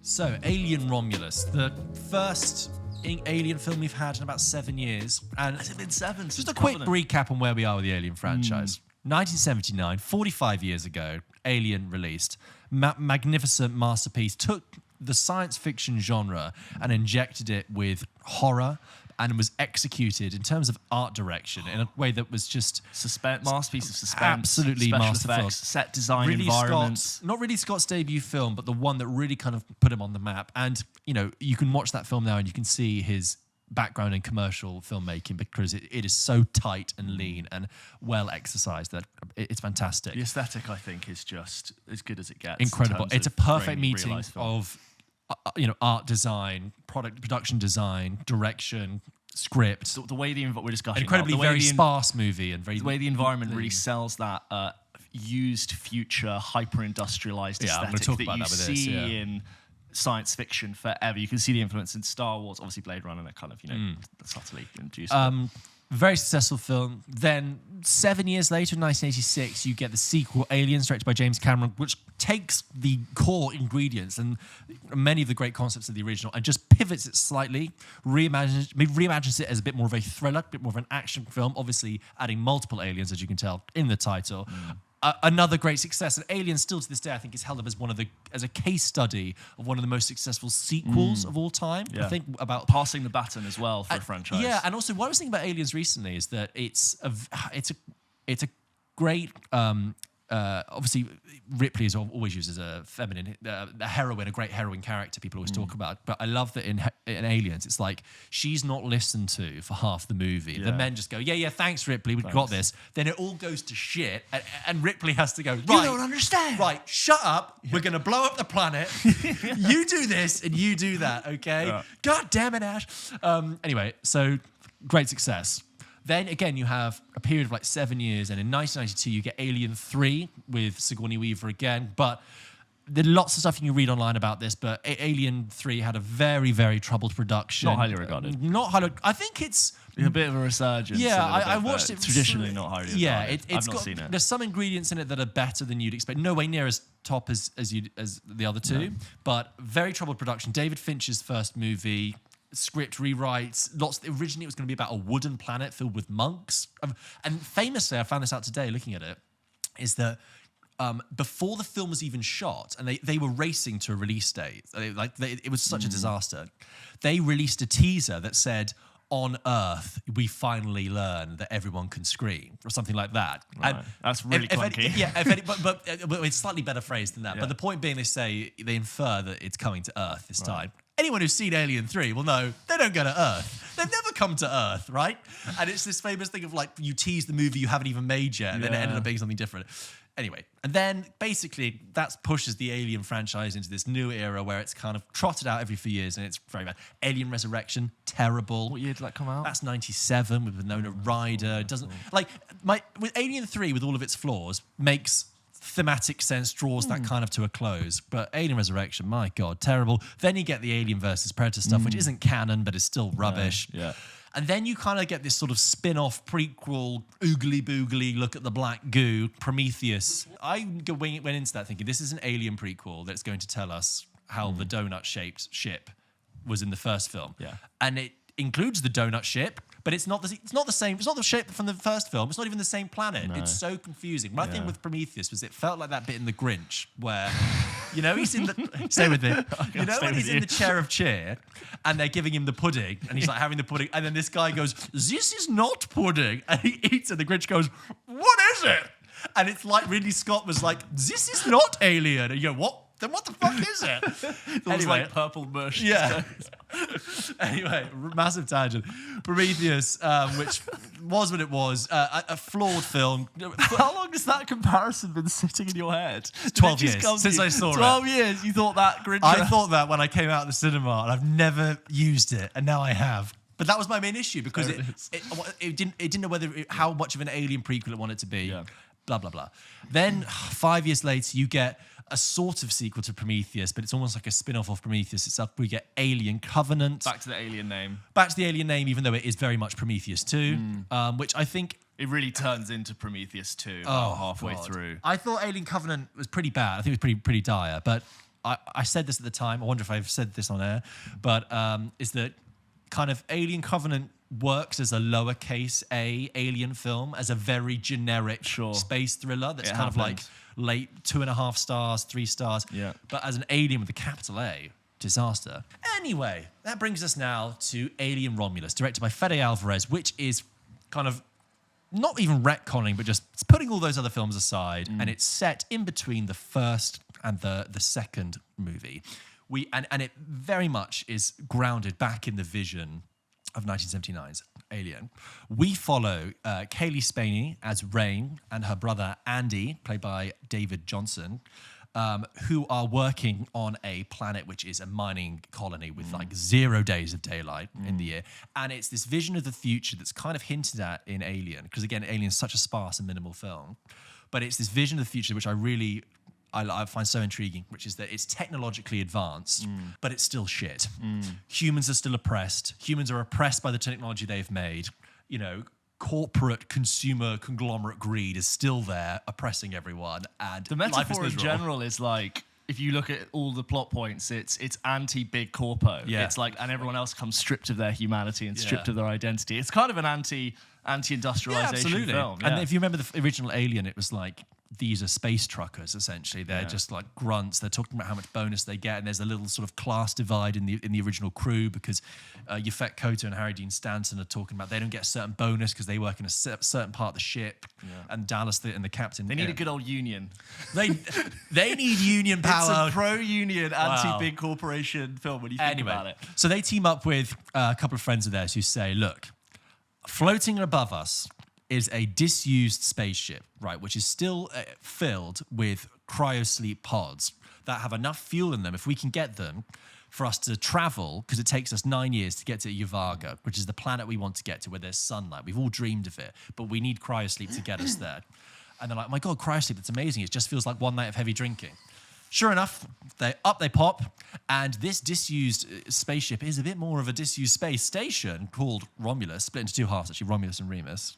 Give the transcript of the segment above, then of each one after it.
So, Alien Romulus, the first Alien film we've had in about 7 years. And Has it been 7? just a quick recap on where we are with the Alien franchise. 1979, 45 years ago, Alien released. Magnificent masterpiece. Took the science fiction genre and injected it with horror and was executed in terms of art direction in a way that was just... masterpiece of suspense. Absolutely special masterful. effects, set design, environments. Not really Scott's debut film, but the one that really kind of put him on the map. And, you know, you can watch that film now and you can see his background in commercial filmmaking because it is so tight and lean and well exercised that it's fantastic. The aesthetic, I think, is just as good as it gets. Incredible. It's a perfect meeting of art design, production design, direction, script. The way we're discussing incredibly very sparse movie and very the way the environment really sells that used future hyper-industrialized aesthetic that you see in science fiction forever. You can see the influence in Star Wars, obviously Blade Runner, that kind of subtly induced. Very successful film. Then 7 years later, in 1986, you get the sequel, Aliens, directed by James Cameron, which takes the core ingredients and many of the great concepts of the original and just pivots it slightly, reimagines it as a bit more of a thriller, a bit more of an action film, obviously adding multiple aliens, as you can tell, in the title. Another great success, and Alien still to this day I think is held up as a case study of one of the most successul sequels of all time. Yeah. I think about passing the baton as well for a franchise. Yeah, and also what I was thinking about Aliens recently is that it's a great. Obviously, Ripley is always used as a feminine, a heroine, a great heroine character people always talk about. But I love that in Aliens, it's like she's not listened to for half the movie. Yeah. The men just go, yeah, thanks, Ripley, we've got this. Then it all goes to shit, and Ripley has to go, right, you don't understand. Right, shut up. Yeah. We're going to blow up the planet. You do this, and you do that, okay? Yeah. God damn it, Ash. Anyway, so great success. Then again, you have a period of like 7 years, and in 1992 you get Alien 3 with Sigourney Weaver again. But there's lots of stuff you can read online about this. But Alien 3 had a very, very troubled production. Not highly regarded. I think it's a bit of a resurgence. Yeah, I watched it. Traditionally not highly regarded. Yeah, I've not seen it. There's some ingredients in it that are better than you'd expect. No way near as top as the other two, but very troubled production. David Fincher's first movie. Script rewrites, originally it was going to be about a wooden planet filled with monks. And famously, I found this out today looking at it, is that before the film was even shot, and they were racing to a release date, it was such a disaster, they released a teaser that said, on Earth, we finally learn that everyone can scream, or something like that. Right. And that's really clunky. But it's slightly better phrased than that. Yeah. But the point being, they infer that it's coming to Earth this time. Anyone who's seen Alien 3 will know they don't go to Earth. They've never come to Earth, right? And it's this famous thing of like, you tease the movie you haven't even made yet, and then it ended up being something different. Anyway, and then basically that pushes the Alien franchise into this new era where it's kind of trotted out every few years, and it's very bad. Alien Resurrection, terrible. What year did that come out? That's 97 with Winona Ryder. It doesn't with Alien 3 with all of its flaws makes thematic sense, draws that kind of to a close. But Alien Resurrection, my God, terrible. Then you get the Alien versus Predator stuff, which isn't canon, but is still rubbish. Yeah. And then you kind of get this sort of spin-off prequel, oogly-boogly, look at the black goo, Prometheus. I went into that thinking, this is an Alien prequel that's going to tell us how the donut-shaped ship was in the first film. Yeah. And it includes the donut ship, but it's not the same. It's not the shape from the first film. It's not even the same planet. No. It's so confusing. My thing with Prometheus was it felt like that bit in The Grinch where, he's in the... Stay with me. When he's in the chair of cheer and they're giving him the pudding and he's like having the pudding and then this guy goes, "This is not pudding." And he eats it and the Grinch goes, "What is it?" And it's like Ridley Scott was like, "This is not Alien." And you go, "What? Then what the fuck is it?" It was like purple mush. Yeah. Anyway, massive tangent. Prometheus, which was what it was, a flawed film. How long has that comparison been sitting in your head? 12 years since I saw 12 years, you thought that Grinch? I thought that when I came out of the cinema, and I've never used it, and now I have. But that was my main issue because it didn't know how much of an Alien prequel it wanted to be. Yeah. Blah, blah, blah. Then 5 years later, you get a sort of sequel to Prometheus, but it's almost like a spin-off of Prometheus itself. We get Alien Covenant. Back to the Alien name. Back to the Alien name, even though it is very much Prometheus 2, which I think... It really turns into Prometheus 2 halfway through. I thought Alien Covenant was pretty bad. I think it was pretty dire, but I said this at the time. I wonder if I've said this on air, but is that kind of Alien Covenant works as a lowercase a Alien film, as a very generic space thriller that's kind of like late 2.5 stars, 3 stars. Yeah. But as an Alien with a capital A, disaster. Anyway, that brings us now to Alien Romulus, directed by Fede Alvarez, which is kind of not even retconning, but just putting all those other films aside, and it's set in between the first and the second movie. And it very much is grounded back in the vision of 1979's Alien. We follow Kaylee Spaney as Rain and her brother Andy, played by David Johnson, who are working on a planet which is a mining colony with like 0 days of daylight in the year. And it's this vision of the future that's kind of hinted at in Alien, because again, Alien is such a sparse and minimal film. But it's this vision of the future which I find so intriguing, which is that it's technologically advanced, but it's still shit. Humans are still oppressed. Humans are oppressed by the technology they've made. You know, corporate consumer conglomerate greed is still there, oppressing everyone. And the metaphor in general is like, if you look at all the plot points, it's anti-big corpo. Yeah. It's like, and everyone else comes stripped of their humanity and stripped of their identity. It's kind of an anti-industrialization film. Yeah. And if you remember the original Alien, it was like, these are space truckers, essentially. They're just like grunts. They're talking about how much bonus they get, and there's a little sort of class divide in the original crew, because Yafet Koto and Harry Dean Stanton are talking about they don't get a certain bonus because they work in a certain part of the ship, and Dallas and the captain. They need a good old union. They need union power. It's a pro-union, anti-big corporation film when you think about it. So they team up with a couple of friends of theirs who say, look, floating above us is a disused spaceship, right, which is still filled with cryosleep pods that have enough fuel in them, if we can get them, for us to travel, because it takes us 9 years to get to Yvarga, which is the planet we want to get to, where there's sunlight. We've all dreamed of it, but we need cryosleep to get us there. And they're like, my God, cryosleep, it's amazing. It just feels like one night of heavy drinking. Sure enough, they pop, and this disused spaceship is a bit more of a disused space station called Romulus, split into two halves, actually, Romulus and Remus.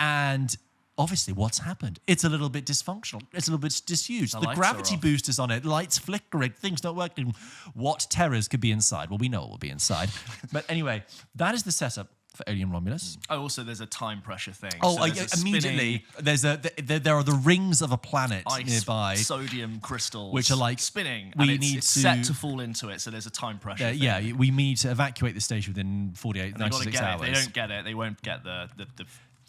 And obviously, what's happened? It's a little bit dysfunctional. It's a little bit disused. The gravity boosters on it, lights flickering, things not working. What terrors could be inside? Well, we know what will be inside. But anyway, that is the setup for Alien Romulus. Oh, also, there's a time pressure thing. Oh, so immediately, there are the rings of a planet nearby. Sodium crystals. Which are like spinning. It's set to fall into it, so there's a time pressure thing. Yeah, we need to evacuate the station within 96 hours. If they don't get it, they won't get the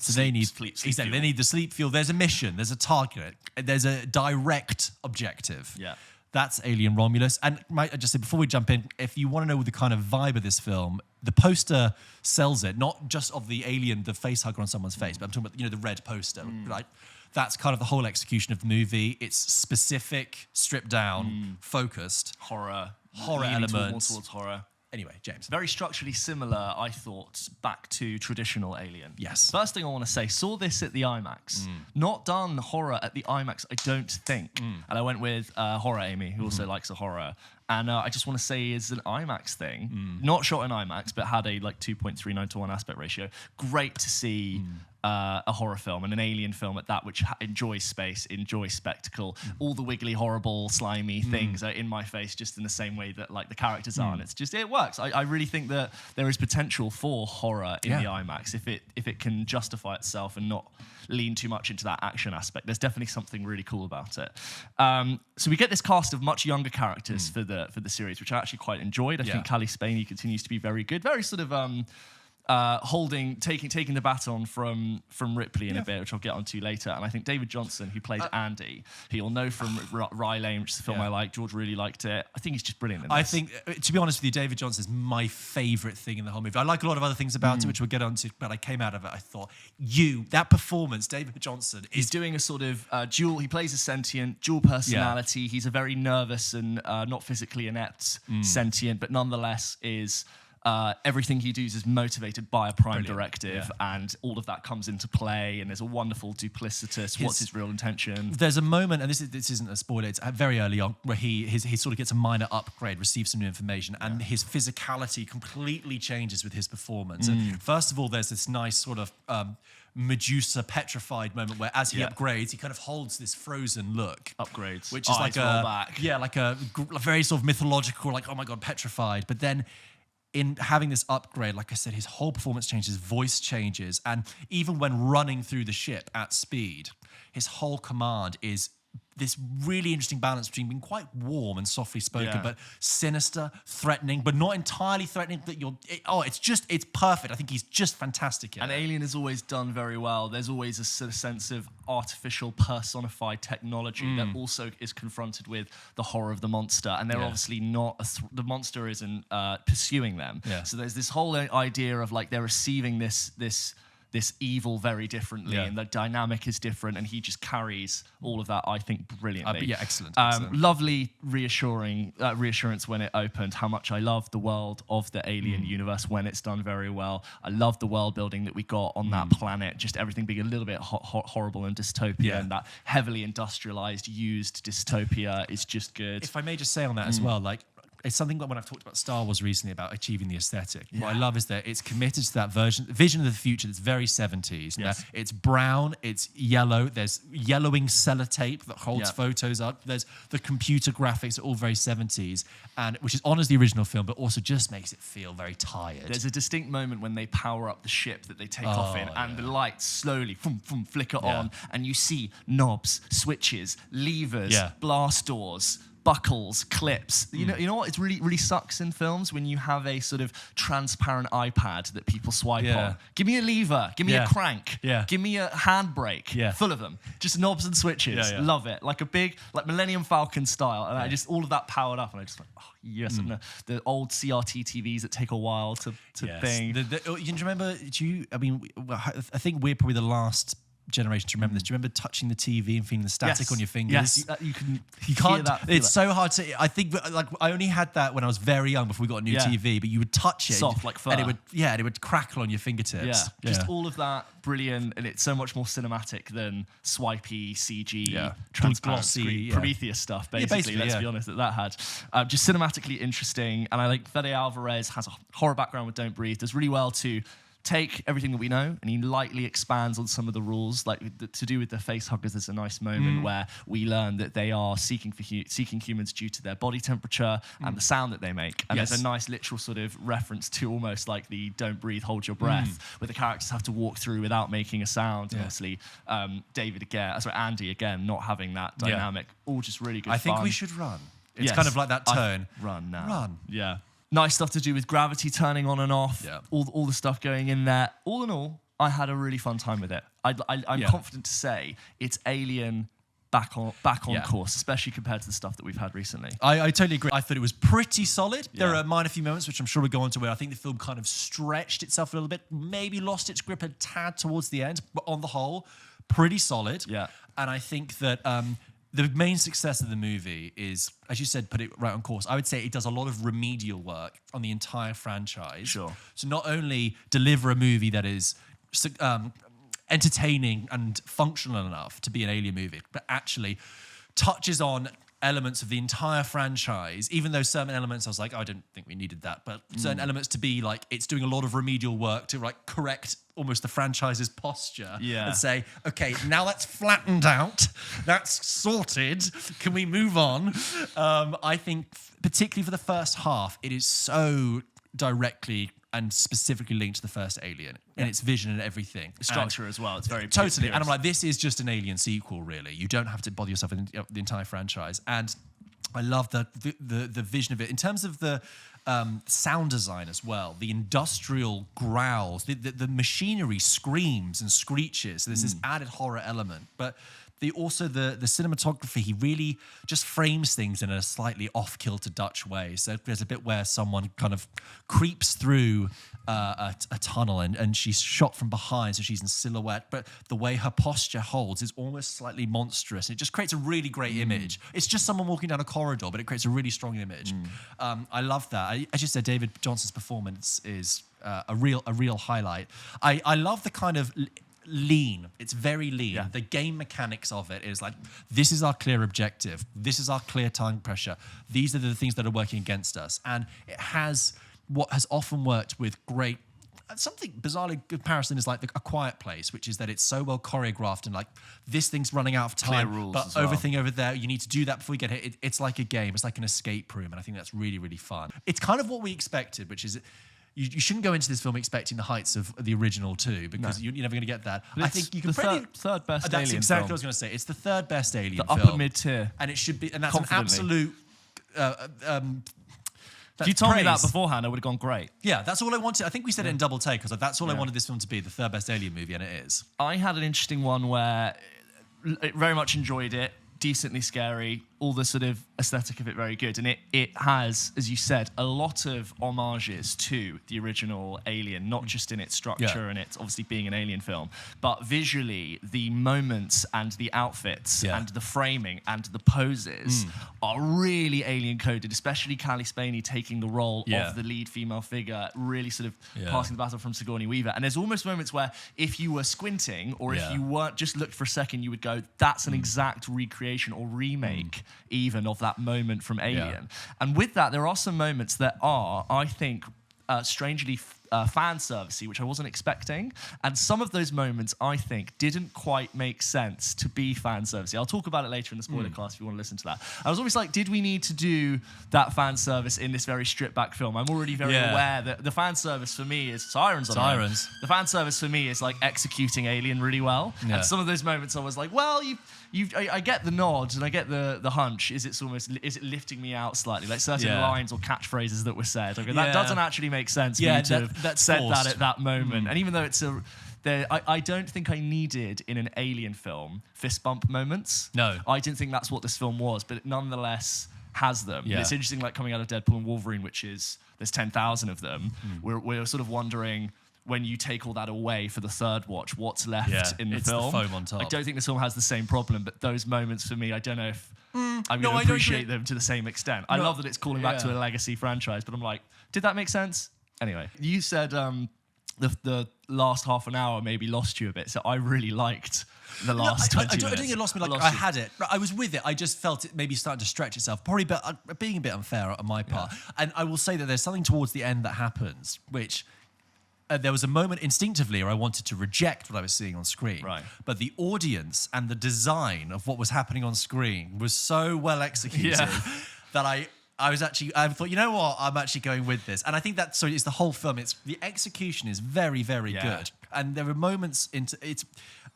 So they need sleep exactly. They need the sleep fuel. There's a mission. There's a target. There's a direct objective. Yeah, that's Alien Romulus. And I just say before we jump in, if you want to know the kind of vibe of this film, the poster sells it. Not just of the alien, the face hugger on someone's face, but I'm talking about the red poster. Right? That's kind of the whole execution of the movie. It's specific, stripped down, focused horror elements towards horror. Anyway, James. Very structurally similar, I thought, back to traditional Alien. Yes. First thing I want to say, saw this at the IMAX. Not done horror at the IMAX, I don't think. And I went with Horror Amy, who also likes a horror. And I just want to say it's an IMAX thing. Not shot in IMAX, but had a 2.39:1 aspect ratio. Great to see a horror film and an alien film at that, which enjoys space, enjoys spectacle. All the wiggly, horrible, slimy things are in my face, just in the same way that the characters are. And it works. I really think that there is potential for horror in the IMAX if it can justify itself and not lean too much into that action aspect. There's definitely something really cool about it. So we get this cast of much younger characters for the series, which I actually quite enjoyed. I think Kaylee Spaney continues to be very good. Very sort of taking the baton from Ripley in a bit, which I'll get onto later. And I think David Johnson, who played Andy, who you'll know from Rye Lane, which is a film I like. George really liked it. I think he's just brilliant in this. I think, to be honest with you, David Johnson is my favourite thing in the whole movie. I like a lot of other things about it, which we'll get onto, but I came out of it, I thought, that performance, David Johnson, he's doing a sort of dual, he plays a sentient, dual personality. He's a very nervous and not physically inept sentient, but nonetheless is everything he does is motivated by a prime directive, and all of that comes into play, and there's a wonderful duplicitous, what's his real intention? There's a moment, and this isn't a spoiler, it's very early on, where he sort of gets a minor upgrade, receives some new information, and his physicality completely changes with his performance. And first of all, there's this nice sort of Medusa petrified moment where, as he upgrades, he kind of holds this frozen look. Upgrades. Which is like a very sort of mythological, like, oh my God, petrified. But then in having this upgrade, like I said, his whole performance changes, his voice changes, and even when running through the ship at speed, his whole command is this really interesting balance between being quite warm and softly spoken, but sinister, threatening, but not entirely threatening. That it's perfect. I think he's just fantastic in it. And Alien is always done very well. There's always a sort of sense of artificial personified technology that also is confronted with the horror of the monster. And they're obviously not, the monster isn't pursuing them. Yeah. So there's this whole idea of like they're receiving this evil very differently, and the dynamic is different, and he just carries all of that, I think, brilliantly. Excellent. Lovely reassurance when it opened, how much I love the world of the Alien universe when it's done very well. I love the world building that we got on that planet, just everything being a little bit horrible and dystopian, and that heavily industrialized, used dystopia is just good. If I may just say on that as well, like, it's something that when I've talked about Star Wars recently about achieving the aesthetic. What I love is that it's committed to that vision of the future that's very 70s. Yes. It's brown, it's yellow, there's yellowing sellotape that holds photos up. There's the computer graphics are all very 70s, and which is honors the original film, but also just makes it feel very tired. There's a distinct moment when they power up the ship that they take off in, and the lights slowly flicker on, and you see knobs, switches, levers, blast doors, buckles, clips. You know what? It really sucks in films when you have a sort of transparent iPad that people swipe on. Give me a lever. Give me a crank. Give me a handbrake. Full of them. Just knobs and switches. Love it. Like a big, like Millennium Falcon style. And I just, all of that powered up. And I just like, oh, yes. And the old CRT TVs that take a while to thing. You remember, I think we're probably the last generation to remember this. Do you remember touching the TV and feeling the static on your fingers? Yes, you can't. It's so hard to. I think like I only had that when I was very young before we got a new TV. But you would touch it, soft like fur, and it would crackle on your fingertips. Just all of that, brilliant, and it's so much more cinematic than swipey CG, transparent screen, Prometheus stuff. Basically, let's be honest, that had just cinematically interesting. And I like Fede Alvarez has a horror background with Don't Breathe. Does really well to take everything that we know, and he lightly expands on some of the rules, like to do with the face huggers. There's a nice moment where we learn that they are seeking humans due to their body temperature and the sound that they make. And there's a nice literal sort of reference to almost like the "Don't breathe, hold your breath," where the characters have to walk through without making a sound. And obviously, Andy again, not having that dynamic. All just really good. I think we should run. It's kind of like that tone. Run now. Run. Yeah. Nice stuff to do with gravity turning on and off, all the stuff going in there. All in all, I had a really fun time with it. I'm confident to say it's Alien back on course, especially compared to the stuff that we've had recently. I totally agree. I thought it was pretty solid. There are minor few moments, which I'm sure we'll go on to, where I think the film kind of stretched itself a little bit, maybe lost its grip a tad towards the end, but on the whole, pretty solid. Yeah. And I think that the main success of the movie is, as you said, put it right on course. I would say it does a lot of remedial work on the entire franchise. Sure. To not only deliver a movie that is entertaining and functional enough to be an Alien movie, but actually touches on elements of the entire franchise, even though certain elements I was like, I don't think we needed that, but certain elements to be like, it's doing a lot of remedial work to like correct almost the franchise's posture and say, okay, now that's flattened out, that's sorted, can we move on? I think particularly for the first half, it is so directly and specifically linked to the first Alien and its vision and everything. The structure as well, it's very totally. And I'm like, this is just an Alien sequel, really. You don't have to bother yourself with the entire franchise. And I love the vision of it in terms of the sound design as well. The industrial growls, the machinery screams and screeches. So there's this added horror element, but the cinematography, he really just frames things in a slightly off-kilter Dutch way. So there's a bit where someone kind of creeps through a tunnel and she's shot from behind, so she's in silhouette. But the way her posture holds is almost slightly monstrous. And it just creates a really great image. It's just someone walking down a corridor, but it creates a really strong image. I love that. As you said, David Johnson's performance is a real highlight. I love the kind of lean. It's very lean. Yeah. The game mechanics of it is like, this is our clear objective. This is our clear time pressure. These are the things that are working against us. And it has what has often worked with great, something bizarrely comparison is like A Quiet Place, which is that it's so well choreographed and like this thing's running out of time, clear rules but everything over there, you need to do that before you get hit. It's like a game. It's like an escape room. And I think that's really, really fun. It's kind of what we expected, which is you shouldn't go into this film expecting the heights of the original two, because you're never going to get that. I think you can third best Alien That's exactly film. what I was going to say. It's the third best Alien the film. upper mid-tier. And it should be, and that's an absolute... If you told me that beforehand, I would have gone great. Yeah, that's all I wanted. I think we said it in double take, because that's all I wanted this film to be, the third best Alien movie, and it is. I had an interesting one where I very much enjoyed it, decently scary, all the sort of aesthetic of it very good. And it has, as you said, a lot of homages to the original Alien, not just in its structure and it's obviously being an Alien film, but visually the moments and the outfits and the framing and the poses are really Alien coded, especially Cally Spaney taking the role of the lead female figure, really sort of passing the baton from Sigourney Weaver. And there's almost moments where if you were squinting or if you weren't just looked for a second, you would go, that's an exact recreation or remake even of that moment from Alien. And with that, there are some moments that are, I think, strangely fan servicey, which I wasn't expecting. And some of those moments, I think, didn't quite make sense to be fan servicey. I'll talk about it later in the spoiler class if you want to listen to that. I was always like, did we need to do that fan service in this very stripped back film? I'm already very aware that the fan service for me is sirens. The fan service for me is like executing Alien really well. And some of those moments I was like, well, I get the nod and I get the hunch. Is it lifting me out slightly? Like certain lines or catchphrases that were said. I go, that doesn't actually make sense for you to have said that at that moment. And even though it's I don't think I needed in an Alien film fist bump moments. No. I didn't think that's what this film was, but it nonetheless has them. Yeah. It's interesting, like coming out of Deadpool and Wolverine, which is there's 10,000 of them. We're sort of wondering, when you take all that away for the third watch, what's left in the film? The foam on top. I don't think this film has the same problem, but those moments for me, I don't know if I'm going to appreciate them to the same extent. I love that it's calling back to a legacy franchise, but I'm like, did that make sense? Anyway, you said the last half an hour maybe lost you a bit, so I really liked the last 20 minutes. I don't think it lost me. I had it. I was with it. I just felt it maybe starting to stretch itself. Probably being a bit unfair on my part. And I will say that there's something towards the end that happens, which... there was a moment instinctively where I wanted to reject what I was seeing on screen. Right. But the audience and the design of what was happening on screen was so well executed that I thought, you know what, I'm actually going with this. And I think it's the whole film. The execution is very, very good. And there are moments it's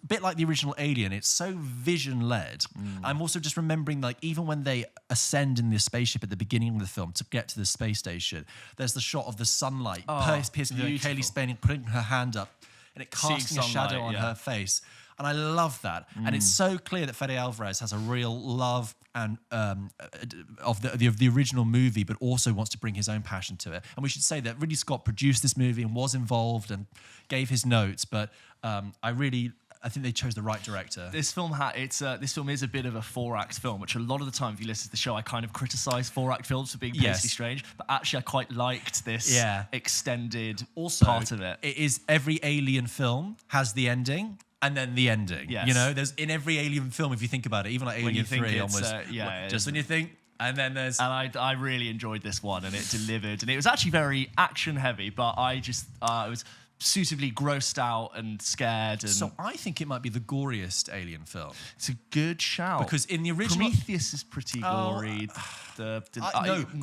a bit like the original Alien. It's so vision-led. I'm also just remembering, like, even when they ascend in the spaceship at the beginning of the film to get to the space station, there's the shot of the sunlight piercing through, Cally Spaney putting her hand up, and it casting a shadow on her face. And I love that. And it's so clear that Fede Alvarez has a real love and of the original movie, but also wants to bring his own passion to it. And we should say that Ridley Scott produced this movie and was involved and gave his notes, but I think they chose the right director. This film is a bit of a 4-act film, which a lot of the time, if you listen to the show, I kind of criticise 4-act films for being pacey strange. But actually, I quite liked this extended part of it. It is every Alien film has the ending. And then the ending. Yes. You know, there's in every Alien film, if you think about it, even like Alien 3 almost. Just when you think, and then there's... And I really enjoyed this one, and it delivered. And it was actually very action heavy, but I was suitably grossed out and scared. And so I think it might be the goriest Alien film. It's a good shout. Because in the original... Prometheus is pretty gory. No,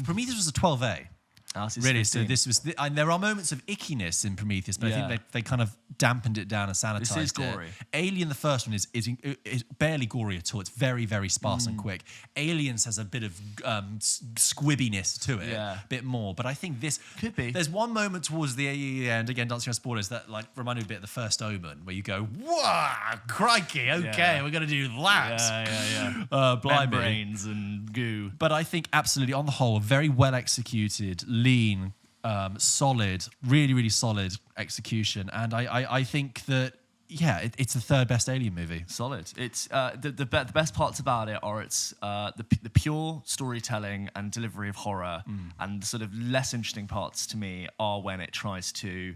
Prometheus was a 12A. Really, so this was, and there are moments of ickiness in Prometheus, but I think they kind of dampened it down and sanitized it. This is gory. Alien, the first one, is barely gory at all. It's very, very sparse and quick. Aliens has a bit of squibbiness to it, a bit more. But I think this could be. There's one moment towards the end, again, dancing on spoilers, that like reminded me a bit of the first Omen, where you go, "Whoa, crikey, okay, we're gonna do that." Blimey. Membranes and goo. But I think absolutely, on the whole, a very well executed, lean, solid, really, really solid execution. And I think that, it's the third best Alien movie. Solid. It's the best parts about it are its the pure storytelling and delivery of horror, and the sort of less interesting parts to me are when it tries to.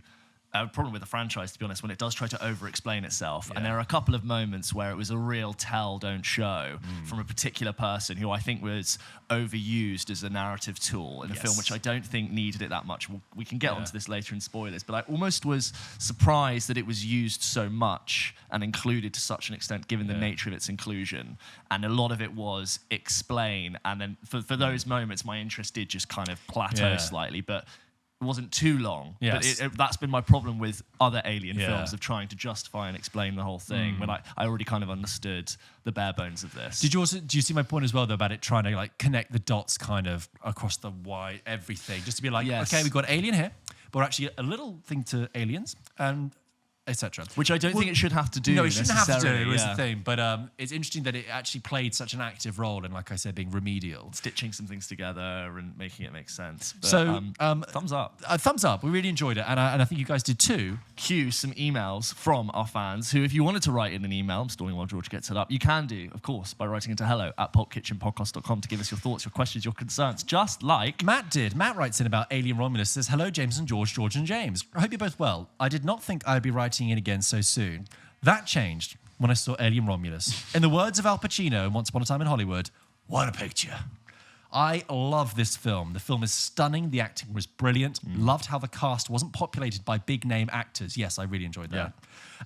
Problem with the franchise, to be honest, when it does try to over-explain itself. And there are a couple of moments where it was a real tell, don't show from a particular person who I think was overused as a narrative tool in a film, which I don't think needed it that much. We can get onto this later in spoilers, but I almost was surprised that it was used so much and included to such an extent, given the nature of its inclusion. And a lot of it was explain. And then for those moments, my interest did just kind of plateau slightly, but it wasn't too long, but that's been my problem with other Alien films, of trying to justify and explain the whole thing when I already kind of understood the bare bones of this. Do you see my point as well, though, about it trying to like connect the dots kind of across the wide everything, just to be like, okay, we've got Alien here, but we're actually a little thing to aliens and etc. Which I don't think it should have to do. No, it shouldn't have to do, was the thing. But it's interesting that it actually played such an active role in, like I said, being remedial. Stitching some things together and making it make sense. But, so, thumbs up. Thumbs up. We really enjoyed it. And I think you guys did too. Cue some emails from our fans who, if you wanted to write in an email, I'm stalling while George gets it up, you can do, of course, by writing into hello@pulpkitchenpodcast.com to give us your thoughts, your questions, your concerns, just like Matt did. Matt writes in about Alien Romulus, says, "Hello, James and George, George and James. I hope you're both well. I did not think I'd be writing in again so soon. That changed when I saw Alien Romulus. In the words of Al Pacino in Once Upon a Time in Hollywood, what a picture. I love this film. The film is stunning. The acting was brilliant. Loved how the cast wasn't populated by big-name actors. Yes, I really enjoyed that.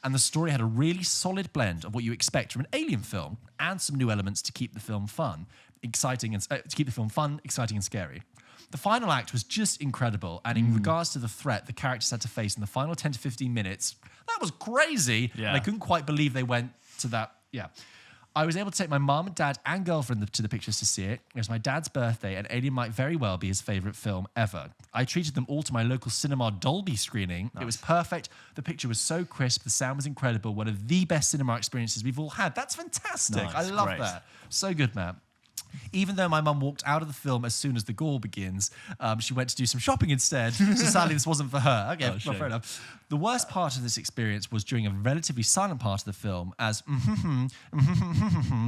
And the story had a really solid blend of what you expect from an Alien film and some new elements to keep the film exciting, and scary. The final act was just incredible, and in regards to the threat the characters had to face in the final 10 to 15 minutes, that was crazy. And I couldn't quite believe they went to that. I was able to take my mom, dad, and girlfriend to the pictures to see it. It was my dad's birthday, and Alien might very well be his favourite film ever. I treated them all to my local cinema Dolby screening. Nice. It was perfect. The picture was so crisp. The sound was incredible. One of the best cinema experiences we've all had. That's fantastic. Nice. I love that. So good, Matt. Even though my mum walked out of the film as soon as the gore begins, she went to do some shopping instead. So sadly, this wasn't for her. Okay, well, fair enough. The worst part of this experience was during a relatively silent part of the film, as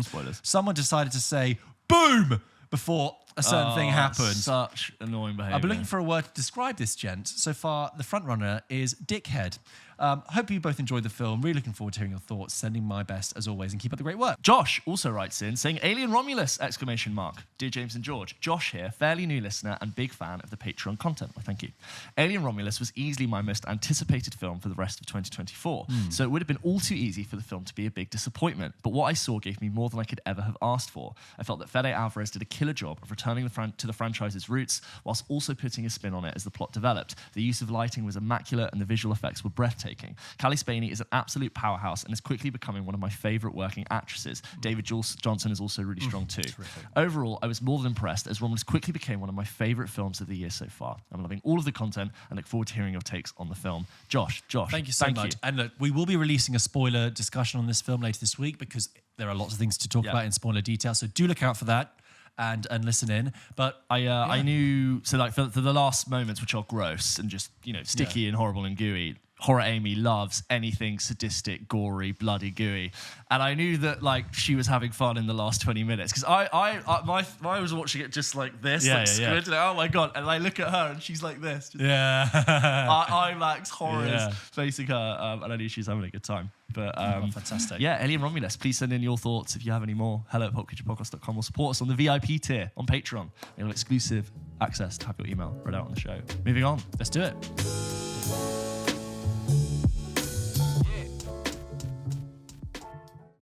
spoilers. Someone decided to say "boom" before a certain thing happened. Such annoying behaviour. I've been looking for a word to describe this gent. So far, the frontrunner is dickhead. Hope you both enjoyed the film. Really looking forward to hearing your thoughts. Sending my best as always, and keep up the great work. Josh also writes in saying Alien Romulus! Dear James and George, Josh here, fairly new listener and big fan of the Patreon content. Well, thank you. Alien Romulus was easily my most anticipated film for the rest of 2024, so it would have been all too easy for the film to be a big disappointment. But what I saw gave me more than I could ever have asked for. I felt that Fede Alvarez did a killer job of returning to the franchise's roots, whilst also putting a spin on it as the plot developed. The use of lighting was immaculate and the visual effects were breathtaking. Callie Spaney is an absolute powerhouse and is quickly becoming one of my favourite working actresses. David Johnson is also really strong too. Terrific. Overall, I was more than impressed as Romulus quickly became one of my favourite films of the year so far. I'm loving all of the content and look forward to hearing your takes on the film. Josh. Thank you so much. And look, we will be releasing a spoiler discussion on this film later this week because there are lots of things to talk about in spoiler detail, so do look out for that. And listen in, but I knew, so like for the last moments, which are gross and just sticky and horrible and gooey. Horror Amy loves anything sadistic, gory, bloody, gooey, and I knew that like she was having fun in the last 20 minutes because I was watching it just like this, squid, like, oh my god, and I look at her and she's like this, just, IMAX horrors facing her, and I knew she was having a good time. But fantastic. Yeah, Alien Romulus, please send in your thoughts if you have any more. hello@pulpkitchenpodcast.com or support us on the VIP tier on Patreon. You'll have exclusive access to have your email read out on the show. Moving on. Let's do it.